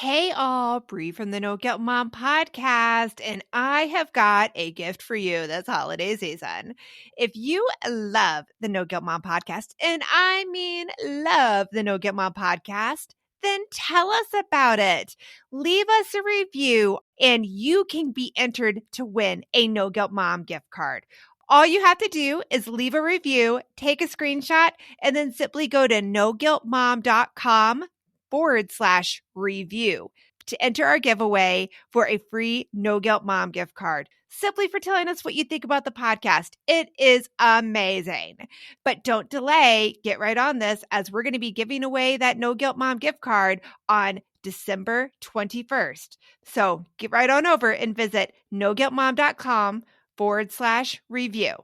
Hey all, Bree from the No Guilt Mom podcast, and I have got a gift for you this holiday season. If you love the No Guilt Mom podcast, and I mean love the No Guilt Mom podcast, then tell us about it. Leave us a review, and you can be entered to win a No Guilt Mom gift card. All you have to do is leave a review, take a screenshot, and then simply go to noguiltmom.com/review to enter our giveaway for a free No Guilt Mom gift card, simply for telling us what you think about the podcast. It is amazing. But don't delay. Get right on this, as we're going to be giving away that No Guilt Mom gift card on December 21st. So get right on over and visit noguiltmom.com/review.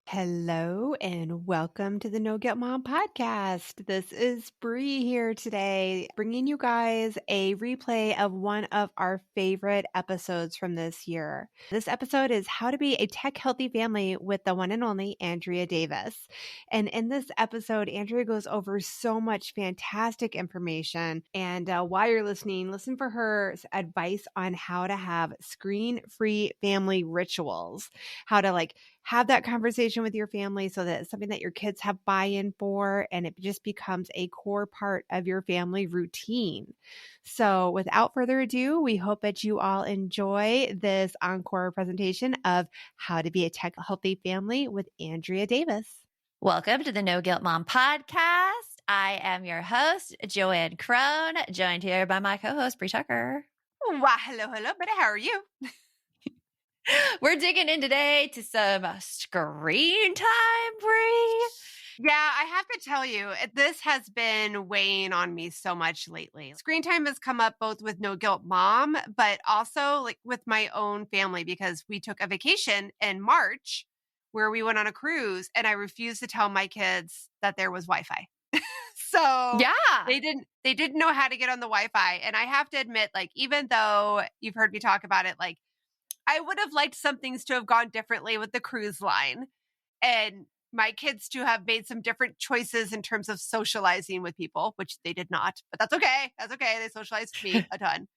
Hello and welcome to the No Guilt Mom podcast. This is Bree here today, bringing you guys a replay of one of our favorite episodes from this year. This episode is How to Be a Tech Healthy Family with the one and only Andrea Davis. And in this episode, Andrea goes over so much fantastic information. And while you're listening, listen for her advice on how to have screen-free family rituals, how to have that conversation with your family so that it's something that your kids have buy-in for and it just becomes a core part of your family routine. So without further ado, we hope that you all enjoy this Encore presentation of How to Be a Tech Healthy Family with Andrea Davis. Welcome to the No Guilt Mom podcast. I am your host, Joanne Crone, joined here by my co-host, Bree Tucker. Well, hello, but how are you? We're digging in today to some screen time, Bree. Yeah, I have to tell you, this has been weighing on me so much lately. Screen time has come up both with No Guilt Mom, but also with my own family, because we took a vacation in March where we went on a cruise and I refused to tell my kids that there was Wi-Fi. So yeah, they didn't know how to get on the Wi-Fi. And I have to admit, even though you've heard me talk about it, I would have liked some things to have gone differently with the cruise line and my kids to have made some different choices in terms of socializing with people, which they did not, but that's okay. That's okay. They socialized with me a ton.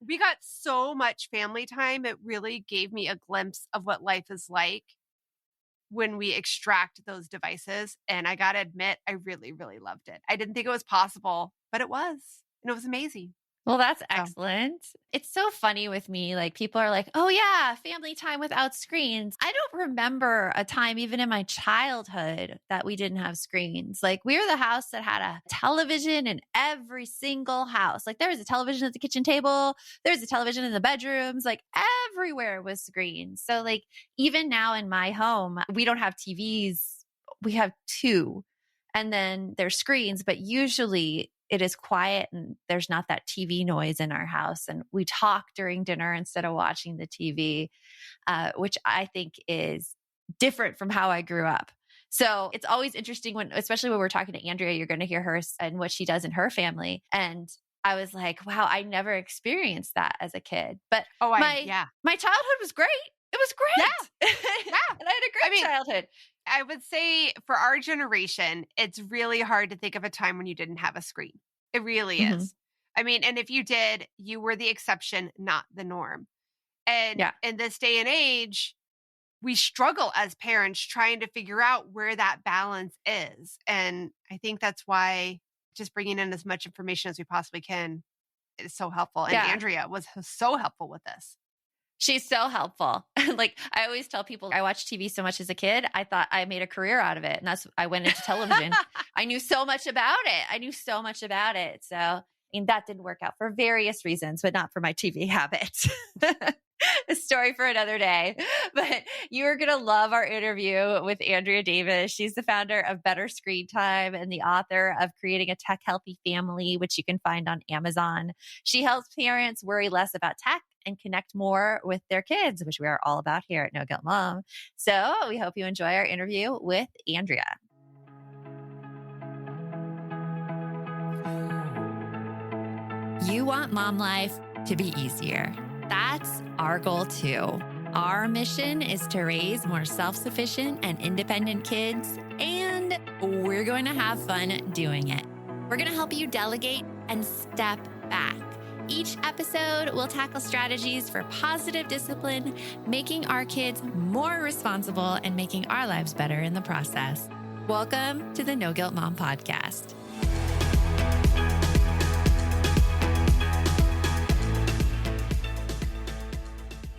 We got so much family time. It really gave me a glimpse of what life is like when we extract those devices. And I got to admit, I really, really loved it. I didn't think it was possible, but it was. And it was amazing. Well, that's excellent. It's so funny with me. People are like, oh yeah, family time without screens. I don't remember a time, even in my childhood, that we didn't have screens. We were the house that had a television in every single house. There was a television at the kitchen table. There was a television in the bedrooms. Everywhere was screens. So even now in my home, we don't have TVs. We have two, and then there's screens, but usually it is quiet and there's not that TV noise in our house. And we talk during dinner instead of watching the TV, which I think is different from how I grew up. So it's always interesting especially when we're talking to Andrea, you're going to hear her and what she does in her family. And I was like, wow, I never experienced that as a kid. But my childhood was great. It was great. Yeah. And I had a great childhood. I would say for our generation, it's really hard to think of a time when you didn't have a screen. It really is. And if you did, you were the exception, not the norm. And in this day and age, we struggle as parents trying to figure out where that balance is. And I think that's why just bringing in as much information as we possibly can is so helpful. And Andrea was so helpful with this. She's so helpful. I always tell people, I watched TV so much as a kid, I thought I made a career out of it. And I went into television. I knew so much about it. So, that didn't work out for various reasons, but not for my TV habits. A story for another day. But you're going to love our interview with Andrea Davis. She's the founder of Better Screen Time and the author of Creating a Tech Healthy Family, which you can find on Amazon. She helps parents worry less about tech and connect more with their kids, which we are all about here at No Guilt Mom. So we hope you enjoy our interview with Andrea. You want mom life to be easier. That's our goal too. Our mission is to raise more self-sufficient and independent kids, and we're going to have fun doing it. We're going to help you delegate and step back. Each episode will tackle strategies for positive discipline, making our kids more responsible and making our lives better in the process. Welcome to the No Guilt Mom Podcast.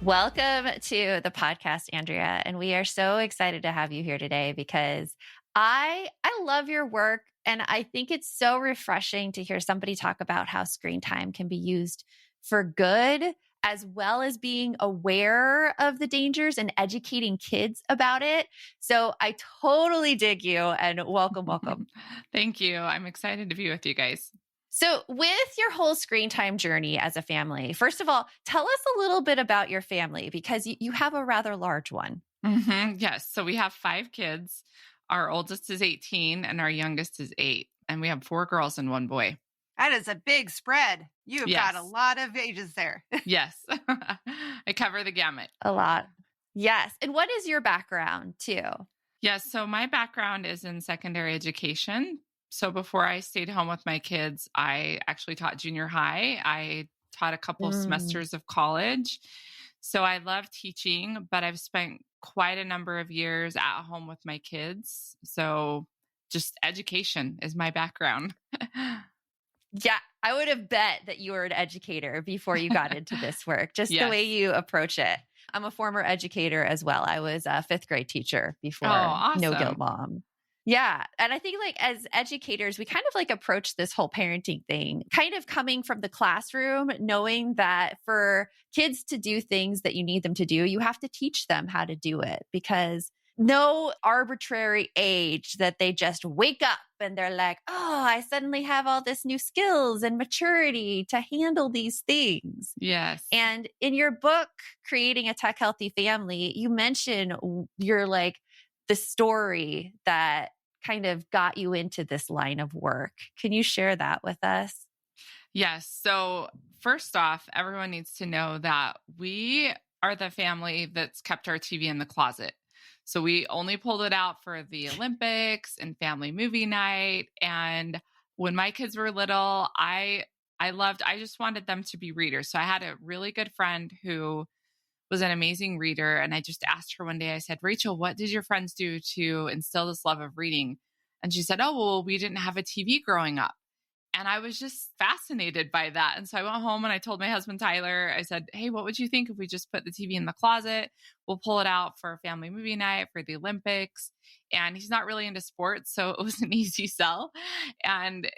Welcome to the podcast, Andrea. And we are so excited to have you here today because I love your work. And I think it's so refreshing to hear somebody talk about how screen time can be used for good, as well as being aware of the dangers and educating kids about it. So I totally dig you and welcome, welcome. Thank you. I'm excited to be with you guys. So, with your whole screen time journey as a family, first of all, tell us a little bit about your family because you have a rather large one. Yes. So we have 5 kids. Our oldest is 18 and our youngest is 8. And we have 4 girls and 1 boy. That is a big spread. You've got a lot of ages there. Yes. I cover the gamut. A lot. Yes. And what is your background too? Yes. So my background is in secondary education. So before I stayed home with my kids, I actually taught junior high. I taught a couple of semesters of college. So I love teaching, but I've spent quite a number of years at home with my kids. So just education is my background. Yeah, I would have bet that you were an educator before you got into this work, just the way you approach it. I'm a former educator as well. I was a 5th grade teacher before No Guilt Mom. Yeah. And I think like as educators, we kind of like approach this whole parenting thing, kind of coming from the classroom, knowing that for kids to do things that you need them to do, you have to teach them how to do it because no arbitrary age that they just wake up and they're like, oh, I suddenly have all this new skills and maturity to handle these things. Yes. And in your book, Creating a Tech Healthy Family, you mention you're like, the story that kind of got you into this line of work. Can you share that with us? Yes. So first off, everyone needs to know that we are the family that's kept our TV in the closet. So we only pulled it out for the Olympics and family movie night. And when my kids were little, I just wanted them to be readers. So I had a really good friend who was an amazing reader. And I just asked her one day, I said, Rachel, what did your friends do to instill this love of reading? And she said, oh, well, we didn't have a TV growing up. And I was just fascinated by that. And so I went home and I told my husband, Tyler, I said, hey, what would you think if we just put the TV in the closet? We'll pull it out for a family movie night for the Olympics. And he's not really into sports, so it was an easy sell. And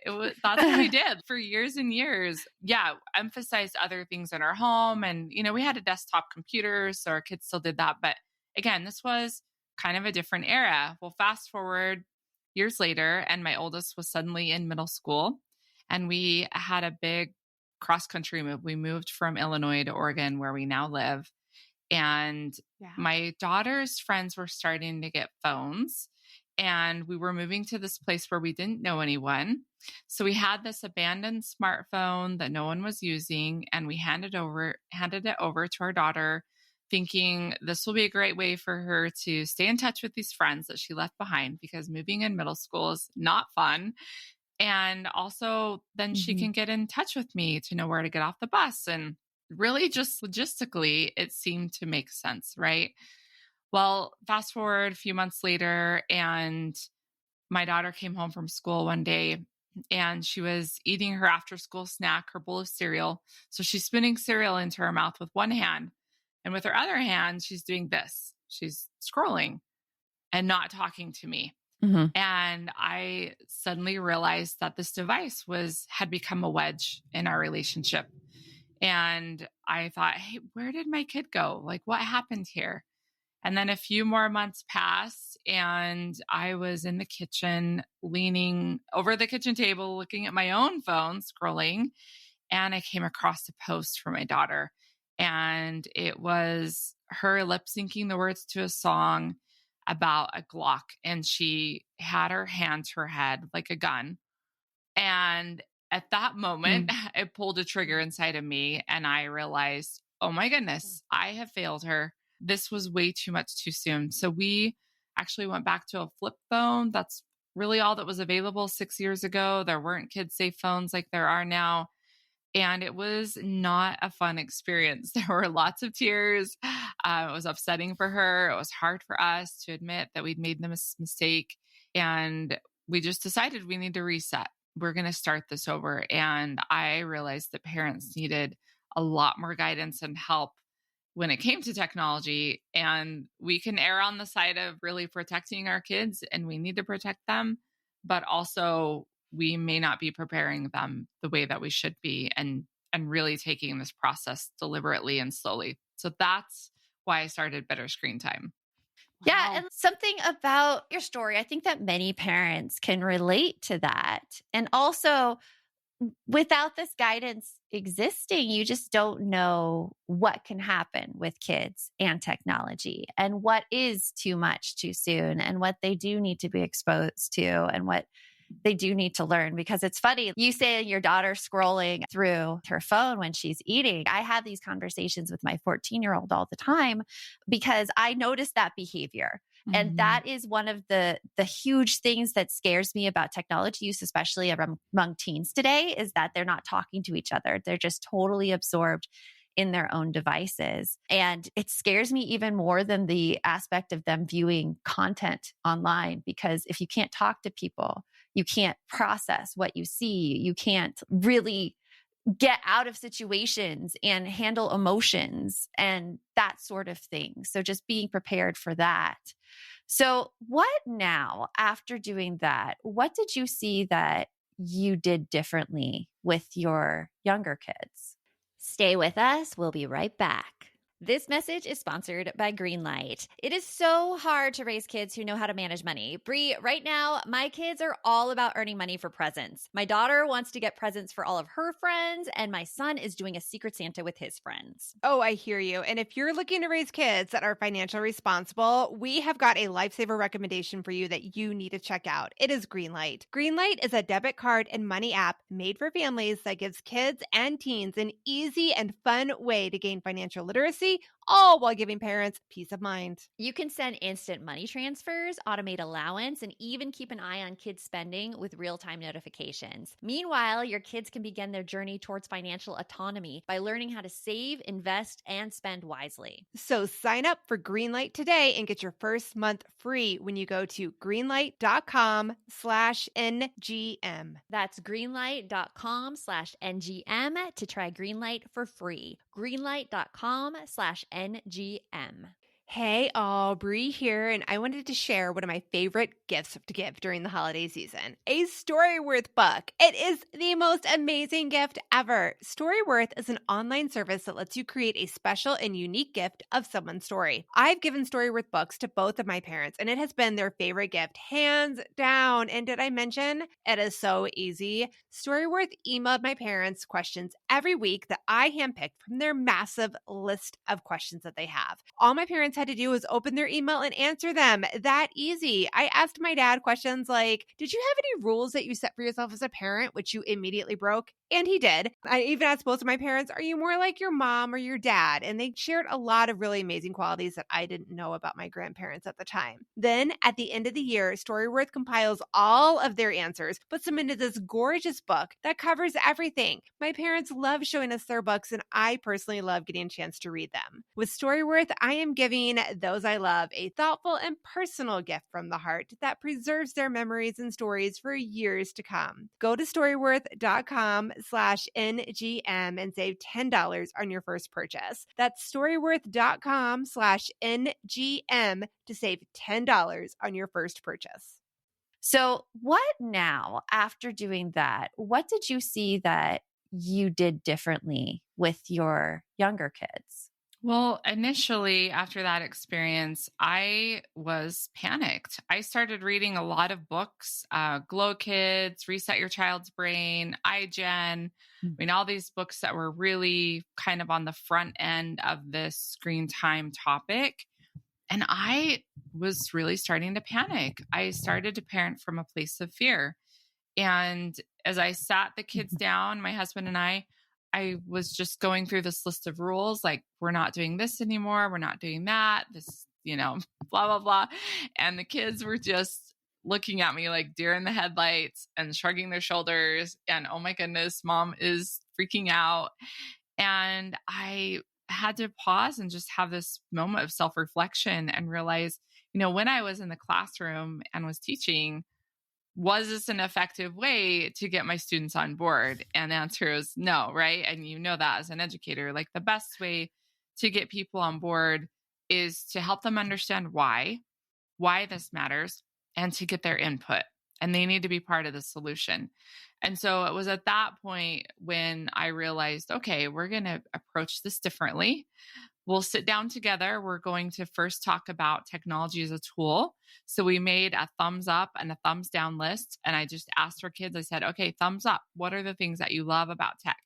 that's what we did for years and years. Yeah, emphasized other things in our home. And, we had a desktop computer, so our kids still did that. But again, this was kind of a different era. Well, fast forward years later, and my oldest was suddenly in middle school. And we had a big cross-country move. We moved from Illinois to Oregon, where we now live. And my daughter's friends were starting to get phones. And we were moving to this place where we didn't know anyone. So we had this abandoned smartphone that no one was using. And we handed it over to our daughter, thinking this will be a great way for her to stay in touch with these friends that she left behind, because moving in middle school is not fun. And also then she can get in touch with me to know where to get off the bus. And really just logistically, it seemed to make sense, right? Well, fast forward a few months later, and my daughter came home from school one day and she was eating her after school snack, her bowl of cereal. So she's spooning cereal into her mouth with one hand. And with her other hand, she's doing this. She's scrolling and not talking to me. And I suddenly realized that this device had become a wedge in our relationship. And I thought, hey, where did my kid go? Like, what happened here? And then a few more months passed, and I was in the kitchen, leaning over the kitchen table, looking at my own phone, scrolling. And I came across a post from my daughter. And it was her lip syncing the words to a song about a Glock, and she had her hand to her head like a gun. And at that moment, it pulled a trigger inside of me, and I realized, oh my goodness, I have failed her. This was way too much too soon. So we actually went back to a flip phone. That's really all that was available 6 years ago. There weren't kid safe phones like there are now. And it was not a fun experience. There were lots of tears. It was upsetting for her. It was hard for us to admit that we'd made the mistake. And we just decided we need to reset. We're going to start this over. And I realized that parents needed a lot more guidance and help when it came to technology. And we can err on the side of really protecting our kids, and we need to protect them. But also, we may not be preparing them the way that we should be, and really taking this process deliberately and slowly. So that's why I started Better Screen Time. Yeah. Wow. And something about your story, I think that many parents can relate to that. And also, without this guidance existing, you just don't know what can happen with kids and technology, and what is too much too soon, and what they do need to be exposed to, and what they do need to learn. Because it's funny, you say your daughter scrolling through her phone when she's eating. I have these conversations with my 14-year-old all the time because I notice that behavior. And that is one of the huge things that scares me about technology use, especially among teens today, is that they're not talking to each other. They're just totally absorbed in their own devices. And it scares me even more than the aspect of them viewing content online, because if you can't talk to people, you can't process what you see, you can't really get out of situations and handle emotions and that sort of thing. So just being prepared for that. So what now, after doing that, what did you see that you did differently with your younger kids? Stay with us. We'll be right back. This message is sponsored by Greenlight. It is so hard to raise kids who know how to manage money. Bree, right now, my kids are all about earning money for presents. My daughter wants to get presents for all of her friends, and my son is doing a Secret Santa with his friends. Oh, I hear you. And if you're looking to raise kids that are financially responsible, we have got a lifesaver recommendation for you that you need to check out. It is Greenlight. Greenlight is a debit card and money app made for families that gives kids and teens an easy and fun way to gain financial literacy, all while giving parents peace of mind. You can send instant money transfers, automate allowance, and even keep an eye on kids' spending with real-time notifications. Meanwhile, your kids can begin their journey towards financial autonomy by learning how to save, invest, and spend wisely. So sign up for Greenlight today and get your first month free when you go to greenlight.com/NGM. That's greenlight.com/NGM to try Greenlight for free. Greenlight.com/NGM. Hey, Aubrey here, and I wanted to share one of my favorite gifts to give during the holiday season, a Storyworth book. It is the most amazing gift ever. Storyworth is an online service that lets you create a special and unique gift of someone's story. I've given Storyworth books to both of my parents, and it has been their favorite gift, hands down. And did I mention it is so easy? Storyworth emailed my parents questions every week that I handpicked from their massive list of questions that they have. All my parents had to do was open their email and answer them. That easy. I asked my dad questions like, did you have any rules that you set for yourself as a parent, which you immediately broke? And he did. I even asked both of my parents, are you more like your mom or your dad? And they shared a lot of really amazing qualities that I didn't know about my grandparents at the time. Then at the end of the year, Storyworth compiles all of their answers, puts them into this gorgeous book that covers everything. My parents love showing us their books, and I personally love getting a chance to read them. With Storyworth, I am giving those I love a thoughtful and personal gift from the heart that preserves their memories and stories for years to come. Go to storyworth.com/NGM and save $10 on your first purchase. That's storyworth.com/NGM to save $10 on your first purchase. So what now, after doing that, what did you see that you did differently with your younger kids? Well, initially, after that experience, I was panicked. I started reading a lot of books, Glow Kids, Reset Your Child's Brain, iGen. I mean, all these books that were really kind of on the front end of this screen time topic. And I was really starting to panic. I started to parent from a place of fear. And as I sat the kids down, my husband and I was just going through this list of rules, like, we're not doing this anymore. We're not doing that. This, blah, blah, blah. And the kids were just looking at me like deer in the headlights and shrugging their shoulders. And oh my goodness, mom is freaking out. And I had to pause and just have this moment of self-reflection and realize, when I was in the classroom and was teaching, was this an effective way to get my students on board? And the answer is no, right? And you know that as an educator, like the best way to get people on board is to help them understand why this matters, and to get their input. And they need to be part of the solution. And so it was at that point when I realized, okay, we're going to approach this differently. We'll sit down together. We're going to first talk about technology as a tool. So we made a thumbs up and a thumbs down list. And I just asked our kids, I said, okay, thumbs up. What are the things that you love about tech?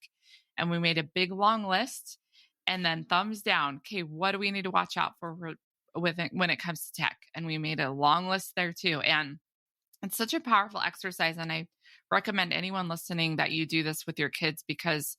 And we made a big long list. And then thumbs down. Okay, what do we need to watch out for when it comes to tech? And we made a long list there too. And it's such a powerful exercise. And I recommend anyone listening that you do this with your kids, because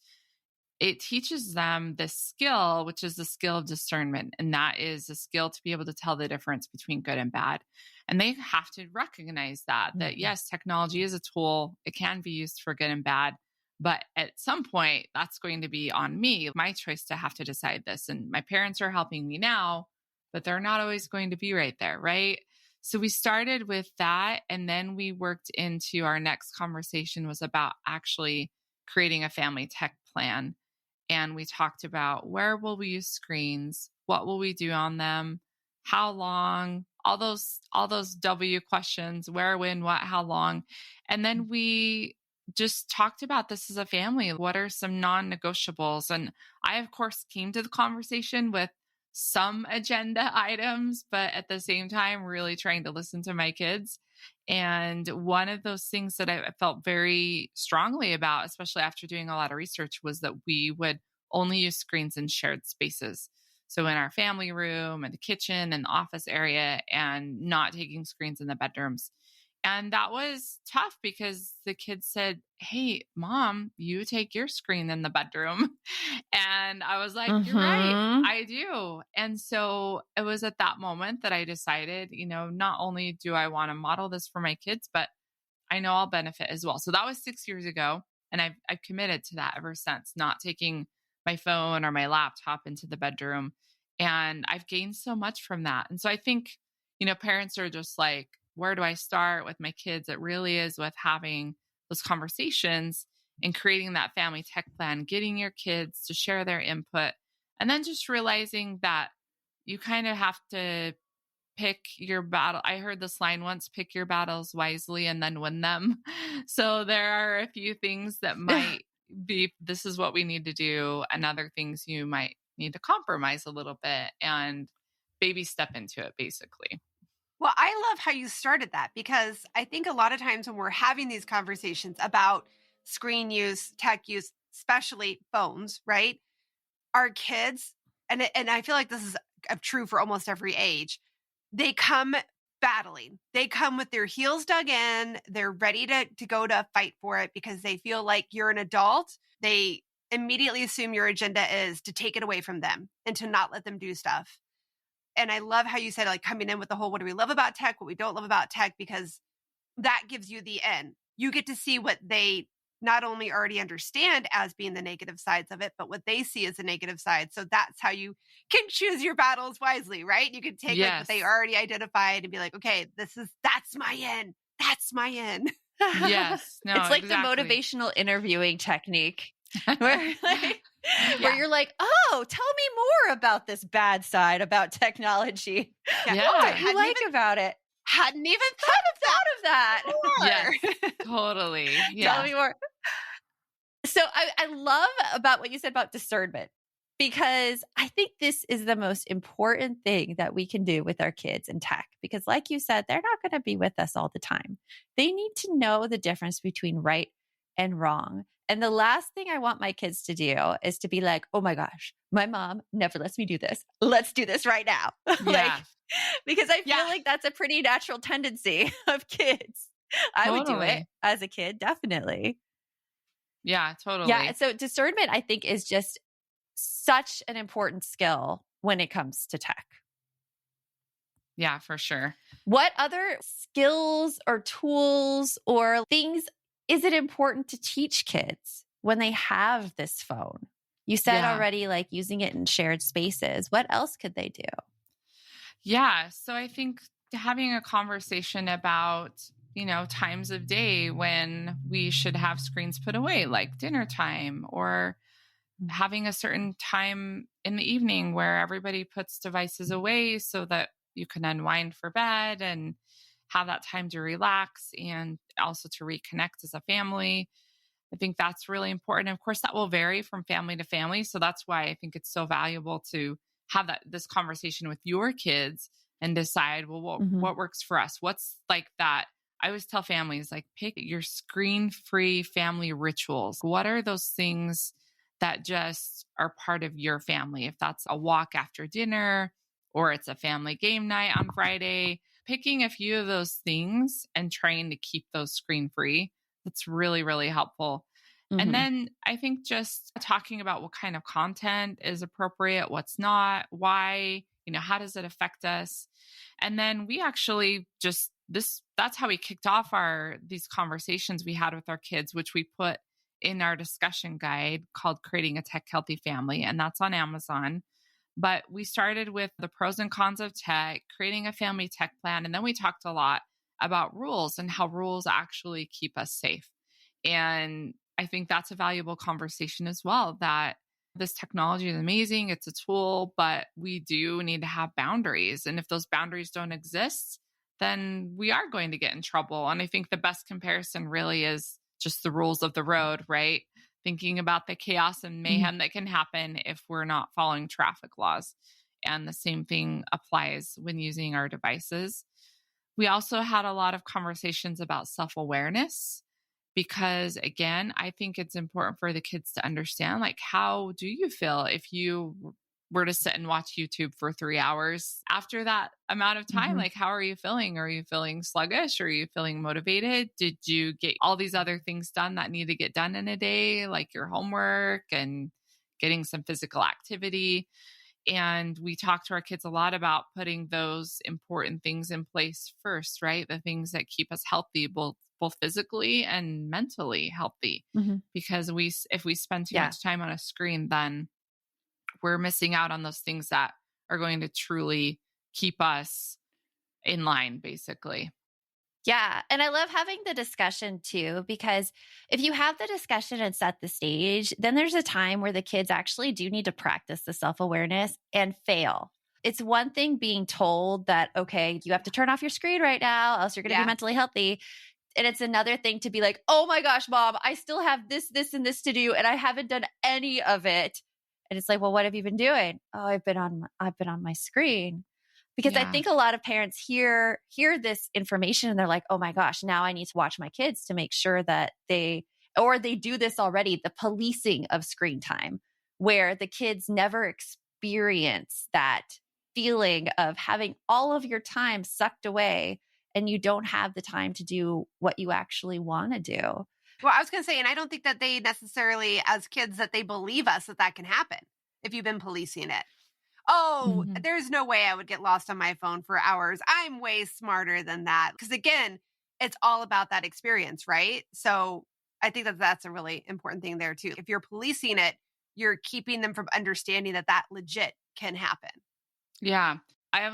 it teaches them the skill, which is the skill of discernment. And that is a skill to be able to tell the difference between good and bad. And they have to recognize that yes, technology is a tool. It can be used for good and bad. But at some point, that's going to be on me, my choice to have to decide this. And my parents are helping me now, but they're not always going to be right there, right? So we started with that. And then we worked into our next conversation was about actually creating a family tech plan. And we talked about where will we use screens? What will we do on them? How long? All those W questions, where, when, what, how long? And then we just talked about this as a family. What are some non-negotiables? And I, of course, came to the conversation with some agenda items, but at the same time, really trying to listen to my kids. And one of those things that I felt very strongly about, especially after doing a lot of research, was that we would only use screens in shared spaces. So in our family room and the kitchen and the office area, and not taking screens in the bedrooms. And that was tough because the kids said, "Hey, Mom, you take your screen in the bedroom." And I was like, "You're right, I do." And so it was at that moment that I decided, not only do I want to model this for my kids, but I know I'll benefit as well. So that was 6 years ago. And I've committed to that ever since, not taking my phone or my laptop into the bedroom. And I've gained so much from that. And so I think, parents are just like, where do I start with my kids? It really is with having those conversations and creating that family tech plan, getting your kids to share their input, and then just realizing that you kind of have to pick your battle. I heard this line once, pick your battles wisely and then win them. So there are a few things that might be, this is what we need to do, and other things you might need to compromise a little bit and baby step into it, basically. Well, I love how you started that, because I think a lot of times when we're having these conversations about screen use, tech use, especially phones, right? Our kids, and I feel like this is true for almost every age, they come battling. They come with their heels dug in. They're ready to go to fight for it because they feel like you're an adult. They immediately assume your agenda is to take it away from them and to not let them do stuff. And I love how you said, like, coming in with the whole, what do we love about tech, what we don't love about tech, because that gives you the end. You get to see what they not only already understand as being the negative sides of it, but what they see as the negative side. So that's how you can choose your battles wisely, right? You can take like what they already identified and be like, okay, that's my end. That's my end. Yes. No, it's like exactly. the motivational interviewing technique where you're like, oh, tell me more about this bad side about technology. Yeah. What do you like about it? Hadn't even thought of that. Yes, totally. Yeah. Tell me more. So I love about what you said about discernment, because I think this is the most important thing that we can do with our kids in tech, because like you said, they're not going to be with us all the time. They need to know the difference between right and wrong. And the last thing I want my kids to do is to be like, oh my gosh, my mom never lets me do this. Let's do this right now. Because I feel like that's a pretty natural tendency of kids. I would do it as a kid, definitely. Yeah, totally. Yeah. So discernment, I think, is just such an important skill when it comes to tech. Yeah, for sure. What other skills or tools or things is it important to teach kids when they have this phone? You said Yeah. already, like using it in shared spaces. What else could they do? Yeah. So I think having a conversation about, times of day when we should have screens put away, like dinner time, or having a certain time in the evening where everybody puts devices away so that you can unwind for bed and have that time to relax and also to reconnect as a family. I think that's really important. Of course, that will vary from family to family. So that's why I think it's so valuable to have this conversation with your kids and decide, well, Mhm. what works for us? What's like that? I always tell families, like, pick your screen-free family rituals. What are those things that just are part of your family? If that's a walk after dinner or it's a family game night on Friday, picking a few of those things and trying to keep those screen-free, that's really, really helpful. And Mhm. then I think just talking about what kind of content is appropriate, what's not, why, how does it affect us? And then we actually just that's how we kicked off these conversations we had with our kids, which we put in our discussion guide called Creating a Tech Healthy Family, and that's on Amazon. But we started with the pros and cons of tech, creating a family tech plan, and then we talked a lot about rules and how rules actually keep us safe. And I think that's a valuable conversation as well, that this technology is amazing. It's a tool, but we do need to have boundaries. And if those boundaries don't exist, then we are going to get in trouble. And I think the best comparison really is just the rules of the road, right? Thinking about the chaos and Mhm. mayhem that can happen if we're not following traffic laws. And the same thing applies when using our devices. We also had a lot of conversations about self awareness because, again, I think it's important for the kids to understand, like, how do you feel if you were to sit and watch YouTube for 3 hours after that amount of time? Mhm. Like, how are you feeling? Are you feeling sluggish? Are you feeling motivated? Did you get all these other things done that need to get done in a day, like your homework and getting some physical activity? And we talk to our kids a lot about putting those important things in place first, right? The things that keep us healthy, both physically and mentally healthy. Mhm. Because if we spend too Yeah. much time on a screen, then we're missing out on those things that are going to truly keep us in line, basically. Yeah. And I love having the discussion too, because if you have the discussion and set the stage, then there's a time where the kids actually do need to practice the self awareness and fail. It's one thing being told that, okay, you have to turn off your screen right now, else you're going to be Yeah. mentally healthy. And it's another thing to be like, oh my gosh, mom, I still have this, and this to do, and I haven't done any of it. And it's like, well, what have you been doing? Oh, I've been on my screen. Because I Yeah. think a lot of parents hear this information and they're like, oh my gosh, now I need to watch my kids to make sure that they do this already, the policing of screen time, where the kids never experience that feeling of having all of your time sucked away and you don't have the time to do what you actually want to do. Well, I was going to say, and I don't think that they necessarily, as kids, that they believe us that that can happen if you've been policing it. Oh, Mhm. there's no way I would get lost on my phone for hours. I'm way smarter than that. Because again, it's all about that experience, right? So I think that that's a really important thing there too. If you're policing it, you're keeping them from understanding that that legit can happen. Yeah.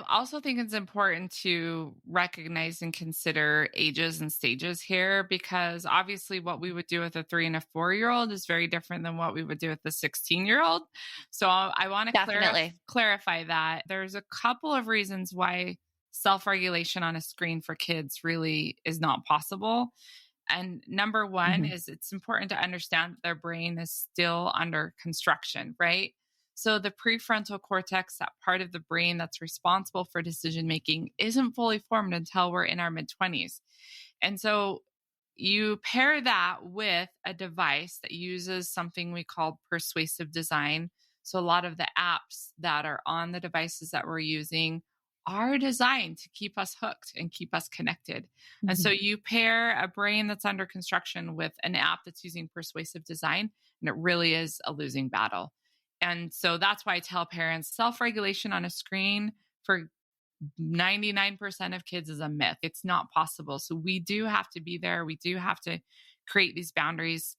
Also think it's important to recognize and consider ages and stages here because obviously what we would do with a 3 and a 4-year-old is very different than what we would do with a 16-year-old. So I want to Definitely. clarify that there's a couple of reasons why self-regulation on a screen for kids really is not possible. And number one Mhm. is it's important to understand that their brain is still under construction, right? So the prefrontal cortex, that part of the brain that's responsible for decision making, isn't fully formed until we're in our mid 20s. And so you pair that with a device that uses something we call persuasive design. So a lot of the apps that are on the devices that we're using are designed to keep us hooked and keep us connected. And so Mhm. you pair a brain that's under construction with an app that's using persuasive design, and it really is a losing battle. And so that's why I tell parents self regulation on a screen for 99% of kids is a myth. It's not possible. So we do have to be there. We do have to create these boundaries.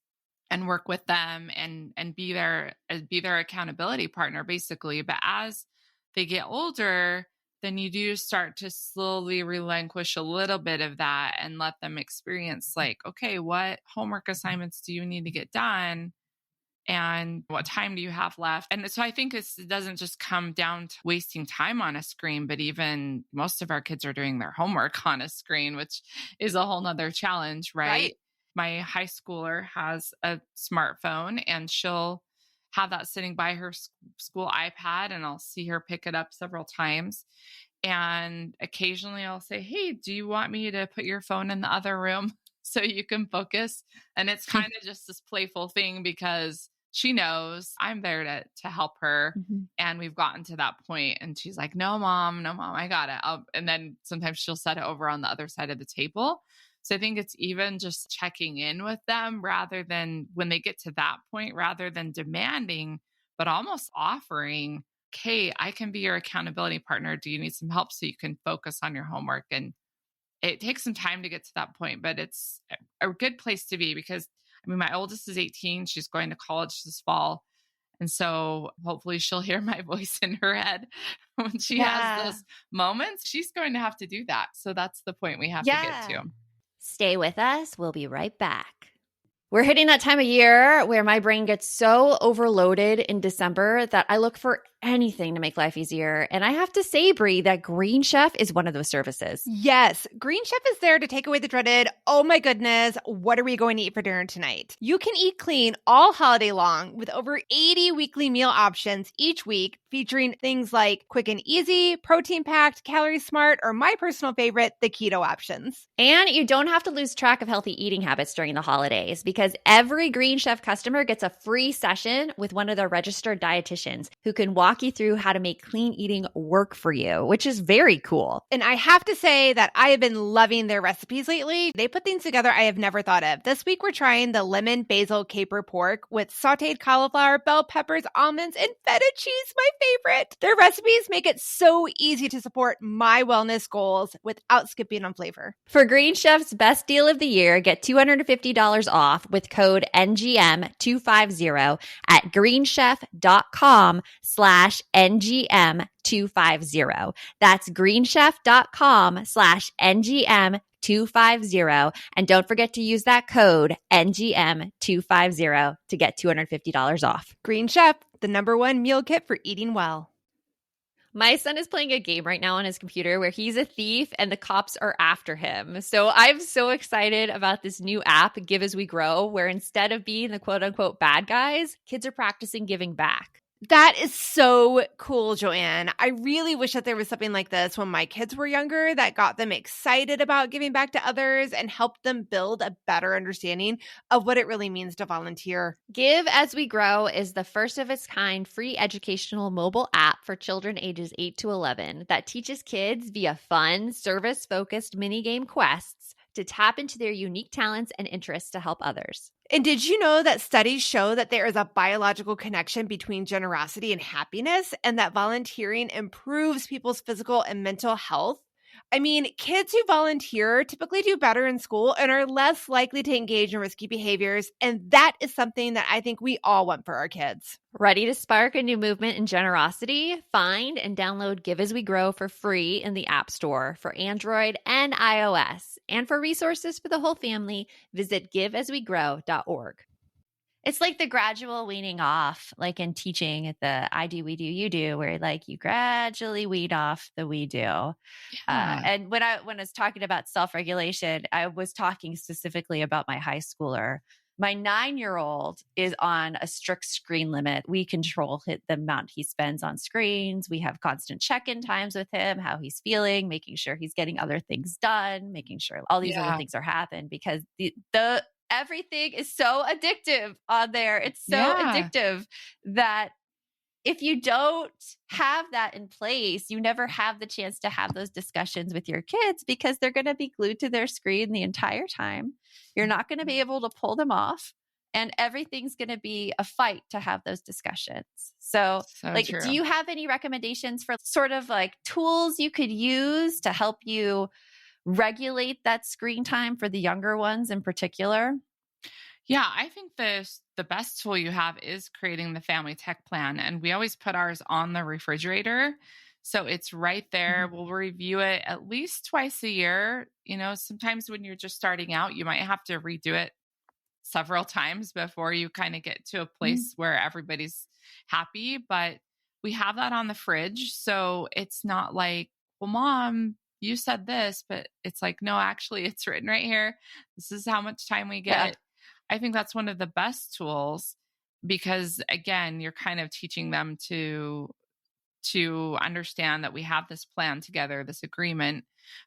and work with them and be their accountability partner basically. But as they get older, then you do start to slowly relinquish a little bit of that and let them experience like, okay, what homework assignments do you need to get done? And what time do you have left? And so I think it doesn't just come down to wasting time on a screen, but even most of our kids are doing their homework on a screen, which is a whole nother challenge, right? My high schooler has a smartphone and she'll have that sitting by her school iPad, and I'll see her pick it up several times. And occasionally I'll say, hey, do you want me to put your phone in the other room so you can focus? And it's kind of just this playful thing because she knows I'm there to help her. Mm-hmm. And we've gotten to that point and she's like, no, mom, I got it. And then sometimes she'll set it over on the other side of the table. So I think it's even just checking in with them rather than when they get to that point, rather than demanding, but almost offering, okay, I can be your accountability partner. Do you need some help so you can focus on your homework? And it takes some time to get to that point, but it's a good place to be because, I mean, my oldest is 18. She's going to college this fall. And so hopefully she'll hear my voice in her head when she has those moments. She's going to have to do that. So that's the point we have to get to. Stay with us. We'll be right back. We're hitting that time of year where my brain gets so overloaded in December that I look for anything to make life easier. And I have to say, Brie, that Green Chef is one of those services. Yes, Green Chef is there to take away the dreaded, oh my goodness, what are we going to eat for dinner tonight? You can eat clean all holiday long with over 80 weekly meal options each week, featuring things like quick and easy, protein-packed, calorie-smart, or my personal favorite, the keto options. And you don't have to lose track of healthy eating habits during the holidays because every Green Chef customer gets a free session with one of their registered dietitians who can walk you through how to make clean eating work for you, which is very cool. And I have to say that I have been loving their recipes lately. They put things together I have never thought of. This week we're trying the lemon basil caper pork with sauteed cauliflower, bell peppers, almonds, and feta cheese, my favorite. Their recipes make it so easy to support my wellness goals without skipping on flavor. For Green Chef's best deal of the year, get $250 off with code NGM250 at greenchef.com/NGM250. That's greenchef.com/NGM250. And don't forget to use that code NGM250 to get $250 off. Green Chef, the #1 meal kit for eating well. My son is playing a game right now on his computer where he's a thief and the cops are after him. So I'm so excited about this new app, Give As We Grow, where instead of being the quote unquote bad guys, kids are practicing giving back. That is so cool, Joanne. I really wish that there was something like this when my kids were younger that got them excited about giving back to others and helped them build a better understanding of what it really means to volunteer. Give As We Grow is the first of its kind free educational mobile app for children ages 8 to 11 that teaches kids via fun, service-focused minigame quests to tap into their unique talents and interests to help others. And did you know that studies show that there is a biological connection between generosity and happiness, and that volunteering improves people's physical and mental health? I mean, kids who volunteer typically do better in school and are less likely to engage in risky behaviors. And that is something that I think we all want for our kids. Ready to spark a new movement in generosity? Find and download Give As We Grow for free in the App Store for Android and iOS. And for resources for the whole family, visit giveaswegrow.org. It's like the gradual weaning off, like in teaching at the I do, we do, you do, where like you gradually weed off the we do. Yeah. And when I was talking about self-regulation, I was talking specifically about my high schooler. My 9-year-old is on a strict screen limit. We control the amount he spends on screens. We have constant check-in times with him, how he's feeling, making sure he's getting other things done, making sure all these other things are happening because the everything is so addictive on there. It's so addictive that if you don't have that in place, you never have the chance to have those discussions with your kids because they're going to be glued to their screen the entire time. You're not going to be able to pull them off, and everything's going to be a fight to have those discussions. So true. Do you have any recommendations for sort of like tools you could use to help you regulate that screen time for the younger ones in particular? Yeah, I think the best tool you have is creating the family tech plan. And we always put ours on the refrigerator. So it's right there. Mhm. We'll review it at least twice a year. Sometimes when you're just starting out, you might have to redo it several times before you kind of get to a Mhm. place where everybody's happy. But we have that on the fridge. So it's not like, well, mom, you said this, but it's like, no, actually, it's written right here. This is how much time we Yeah. get. I think that's one of the best tools because, again, you're kind of teaching them to understand that we have this plan together, this agreement.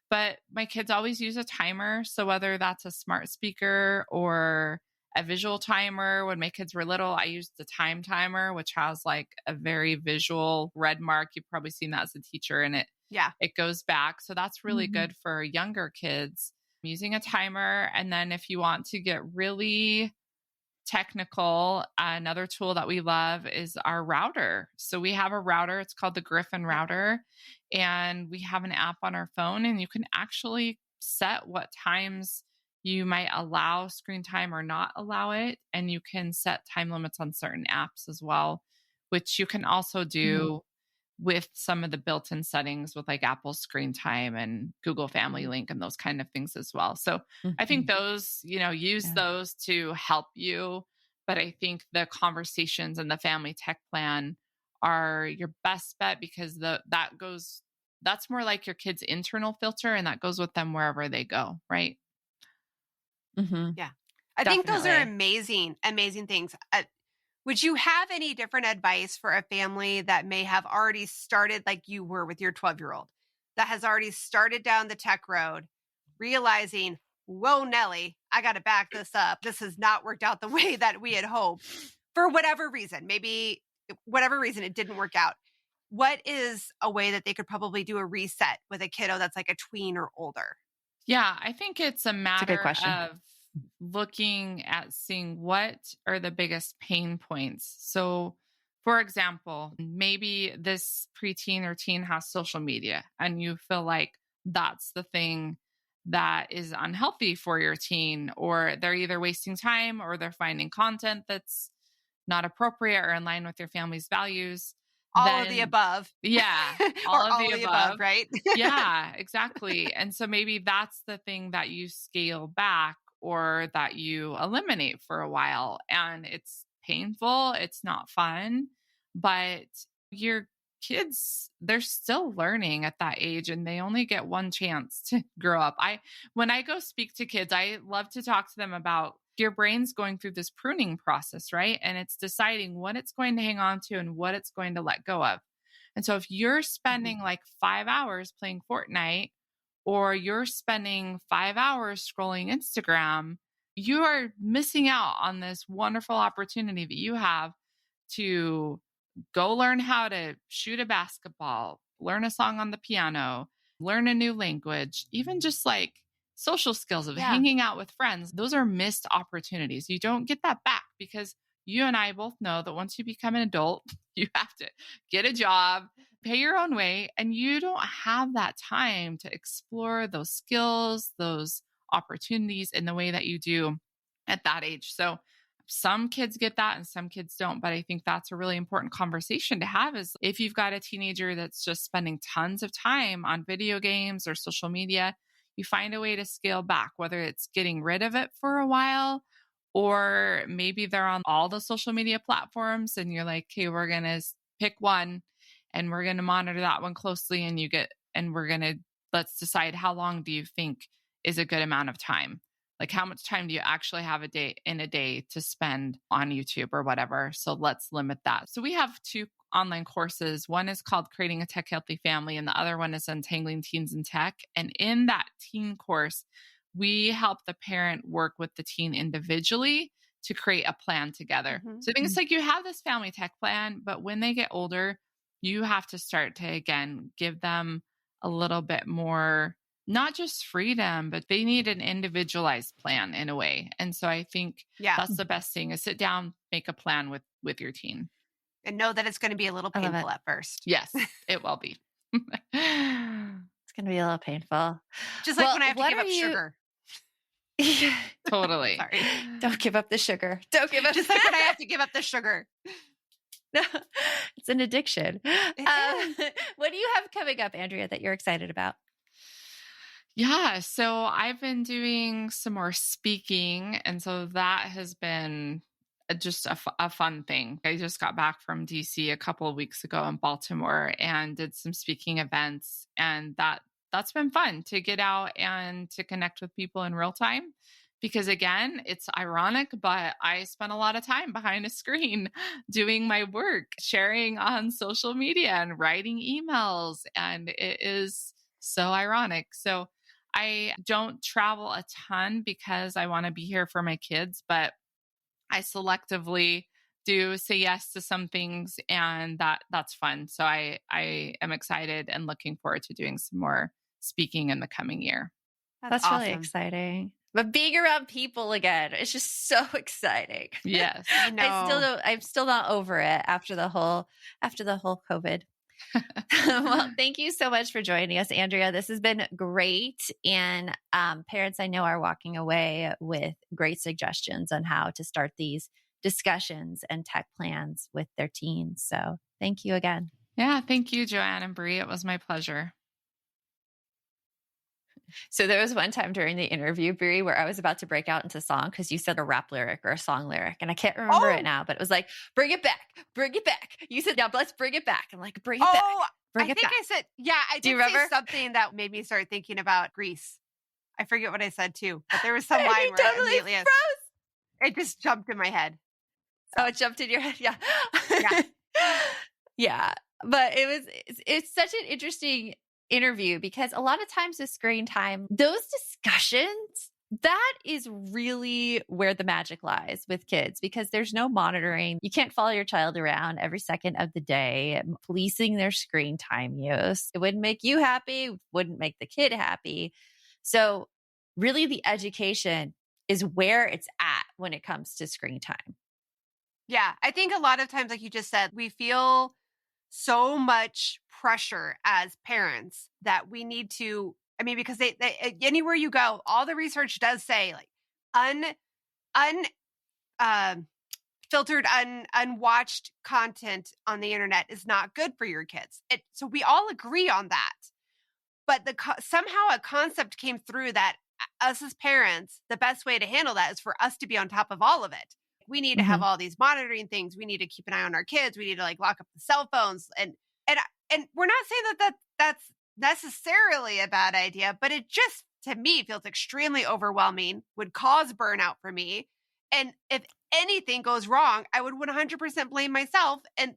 But my kids always use a timer. So whether that's a smart speaker or a visual timer, when my kids were little, I used the time timer, which has like a very visual red mark. You've probably seen that as a teacher, and it Yeah. it goes back. So that's really Mhm. good for younger kids using a timer. And then if you want to get really technical, another tool that we love is our router. So we have a router, it's called the Griffin Yep. router, and we have an app on our phone, and you can actually set what times you might allow screen time or not allow it. And you can set time limits on certain apps as well, which you can also Mhm. do with some of the built-in settings with like Apple Screen Time and Google Family Mhm. Link and those kind of things as well. So I think Mhm. those, use Yeah. those to help you. But I think the conversations and the family tech plan are your best bet because that's more like your kid's internal filter and that goes with them wherever they go, right? Mhm. Yeah. I think those are Definitely. amazing, amazing things. Would you have any different advice for a family that may have already started like you were with your 12-year-old, that has already started down the tech road, realizing, whoa, Nelly, I got to back this up. This has not worked out the way that we had hoped for whatever reason. Maybe whatever reason it didn't work out. What is a way that they could probably do a reset with a kiddo that's like a tween or older? Yeah, I think it's a It's a good matter question. of looking at seeing what are the biggest pain points. So, for example, maybe this preteen or teen has social media and you feel like that's the thing that is unhealthy for your teen, or they're either wasting time or they're finding content that's not appropriate or in line with your family's values. All of the Then, above, yeah, all or of all the of the above, above. right? Yeah, exactly. And so maybe that's the thing that you scale back or that you eliminate for a while. And it's painful, it's not fun, but your kids, they're still learning at that age and they only get one chance to grow up. When I go speak to kids, I love to talk to them about your brain's going through this pruning process, right? And it's deciding what it's going to hang on to and what it's going to let go of. And so if you're Mhm. spending like 5 hours playing Fortnite or you're spending 5 hours scrolling Instagram, you are missing out on this wonderful opportunity that you have to go learn how to shoot a basketball, learn a song on the piano, learn a new language, even just like social skills of Yeah. hanging out with friends. Those are missed opportunities. You don't get that back because you and I both know that once you become an adult, you have to get a job, pay your own way, and you don't have that time to explore those skills, those opportunities in the way that you do at that age. So some kids get that and some kids don't, but I think that's a really important conversation to have is if you've got a teenager that's just spending tons of time on video games or social media, you find a way to scale back, whether it's getting rid of it for a while or maybe they're on all the social media platforms and you're like, okay, we're going to pick one and we're going to monitor that one closely and we're going to, let's decide how long do you think is a good amount of time? Like how much time do you actually have a day to spend on YouTube or whatever? So let's limit that. So we have two online courses. One is called Creating a Tech Healthy Family, and the other one is Untangling Teens in Tech. And in that teen course, we help the parent work with the teen individually to create a plan together. Mhm. So I think it's like you have this family tech plan, but when they get older, you have to start to again give them a little bit more, not just freedom, but they need an individualized plan in a way. And so I think Yeah. that's the best thing is sit down, make a plan with your teen. And know that it's gonna be a little I love it. painful at first. Yes, it will be. It's gonna be a little painful. Just like Well, when I have to what give are up you sugar. Totally. Sorry. Don't give up the sugar. Don't give up. Just like when I have to give up the sugar. No, it's an addiction. It What do you have coming up, Andrea, that you're excited about? Yeah. So I've been doing some more speaking. And so that has been just a fun thing. I just got back from DC a couple of weeks ago in Baltimore and did some speaking events. And that's been fun to get out and to connect with people in real time. Because again, it's ironic, but I spent a lot of time behind a screen doing my work, sharing on social media and writing emails. And it is so ironic. So I don't travel a ton because I want to be here for my kids, but I selectively do say yes to some things, and that's fun. So I am excited and looking forward to doing some more speaking in the coming year. That's really awesome. exciting. But being around people again, it's just so exciting. Yes. I know. I'm still not over it after the whole COVID. Well, thank you so much for joining us, Andrea. This has been great. And parents I know are walking away with great suggestions on how to start these discussions and tech plans with their teens. So thank you again. Yeah. Thank you, Joanne and Bree. It was my pleasure. So there was one time during the interview, Brie, where I was about to break out into song because you said a rap lyric or a song lyric. And I can't remember it now, but it was like, bring it back, bring it back. You said, now let's bring it back. I'm like, bring it back. Bring I it think back. I said, yeah, I Do you did say remember? something that made me start thinking about Greece. I forget what I said too, but there was some And line you where totally immediately froze. it just jumped in my head. Oh, it jumped in your head. Yeah. Yeah. Yeah. But it's such an interesting interview because a lot of times with screen time, those discussions, that is really where the magic lies with kids because there's no monitoring. You can't follow your child around every second of the day, policing their screen time use. It wouldn't make you happy, wouldn't make the kid happy. So really the education is where it's at when it comes to screen time. Yeah. I think a lot of times, like you just said, we feel so much pressure as parents that we need to, I mean, because they anywhere you go, all the research does say like filtered, unwatched content on the internet is not good for your kids. So we all agree on that. But somehow a concept came through that us as parents, the best way to handle that is for us to be on top of all of it. We need to have all these monitoring things. We need to keep an eye on our kids. We need to like lock up the cell phones. And we're not saying that's necessarily a bad idea, but it just to me feels extremely overwhelming, would cause burnout for me. And if anything goes wrong, I would 100% blame myself. And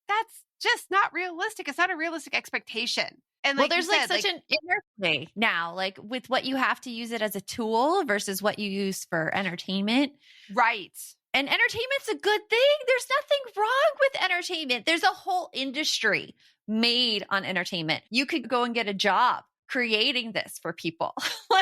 that's just not realistic. It's not a realistic expectation. And well, there's like such an interplay now, like with what you have to use it as a tool versus what you use for entertainment. Right. And entertainment's a good thing. There's nothing wrong with entertainment. There's a whole industry made on entertainment. You could go and get a job creating this for people.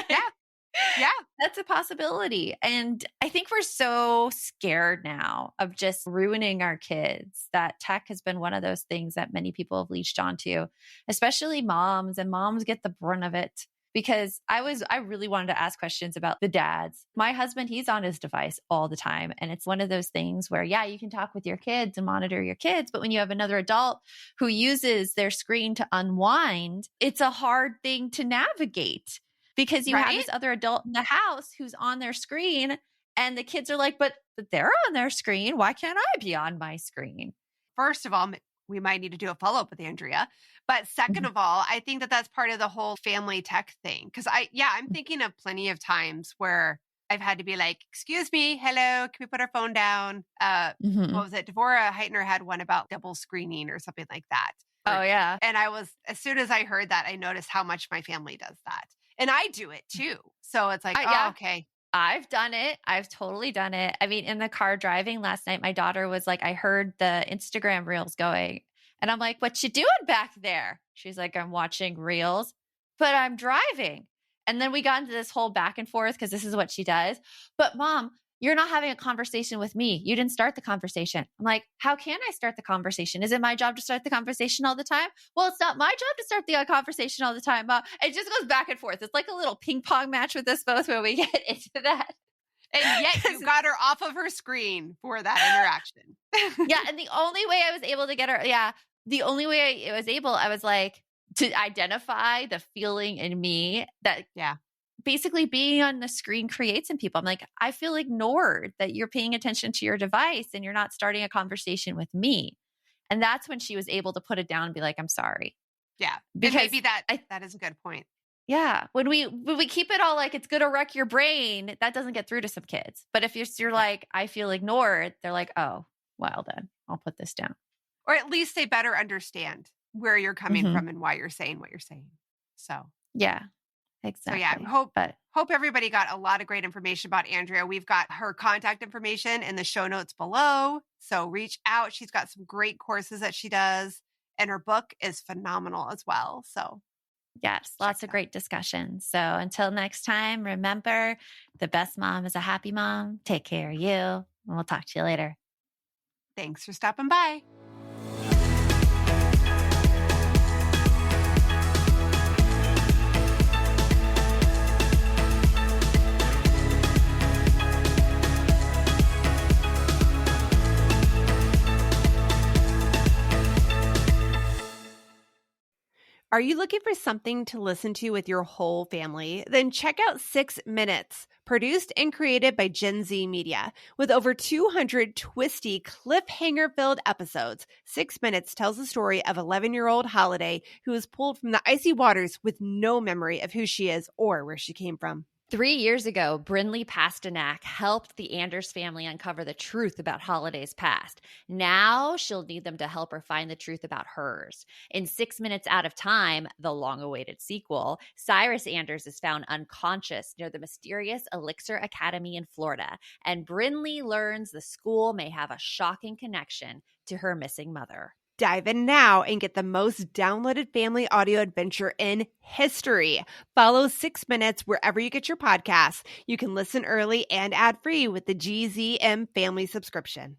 Yeah. That's a possibility. And I think we're so scared now of just ruining our kids that tech has been one of those things that many people have leached onto, especially moms, and moms get the brunt of it. Because I really wanted to ask questions about the dads. My husband, he's on his device all the time. And it's one of those things where, yeah, you can talk with your kids and monitor your kids. But when you have another adult who uses their screen to unwind, it's a hard thing to navigate because you have this other adult in the house who's on their screen and the kids are like, but they're on their screen. Why can't I be on my screen? First of all, we might need to do a follow-up with Andrea. But second of all, I think that that's part of the whole family tech thing. Because I'm thinking of plenty of times where I've had to be like, excuse me, hello, can we put our phone down? What was it? Devorah Heitner had one about double screening or something like that. Oh, yeah. And as soon as I heard that, I noticed how much my family does that. And I do it too. So it's like, okay. I've done it. I've totally done it. I mean, in the car driving last night, my daughter was like, I heard the Instagram reels going. And I'm like, what you doing back there? She's like, I'm watching reels, but I'm driving. And then we got into this whole back and forth because this is what she does. But mom, you're not having a conversation with me. You didn't start the conversation. I'm like, how can I start the conversation? Is it my job to start the conversation all the time? Well, it's not my job to start the conversation all the time. It just goes back and forth. It's like a little ping pong match with us both when we get into that. And yet you got her off of her screen for that interaction. Yeah. And the only way I was able to get her, I was like, to identify the feeling in me that basically being on the screen creates in people. I'm like, I feel ignored, that you're paying attention to your device and you're not starting a conversation with me. And that's when she was able to put it down and be like, I'm sorry. Yeah. Because and maybe that is a good point. Yeah. When we keep it all like it's going to wreck your brain, that doesn't get through to some kids. But if you're like, I feel ignored, they're like, oh, well then I'll put this down. Or at least they better understand where you're coming from and why you're saying what you're saying. So yeah, exactly. So yeah, hope everybody got a lot of great information about Andrea. We've got her contact information in the show notes below. So reach out. She's got some great courses that she does, and her book is phenomenal as well. So yes, lots of great discussions. So until next time, remember, the best mom is a happy mom. Take care of you, and we'll talk to you later. Thanks for stopping by. Are you looking for something to listen to with your whole family? Then check out 6 Minutes, produced and created by Gen Z Media. With over 200 twisty, cliffhanger-filled episodes, 6 Minutes tells the story of 11-year-old Holiday, who is pulled from the icy waters with no memory of who she is or where she came from. 3 years ago, Brinley Pasternak helped the Anders family uncover the truth about Holiday's past. Now she'll need them to help her find the truth about hers. In 6 Minutes Out of Time, the long-awaited sequel, Cyrus Anders is found unconscious near the mysterious Elixir Academy in Florida, and Brinley learns the school may have a shocking connection to her missing mother. Dive in now and get the most downloaded family audio adventure in history. Follow 6 Minutes wherever you get your podcasts. You can listen early and ad-free with the GZM family subscription.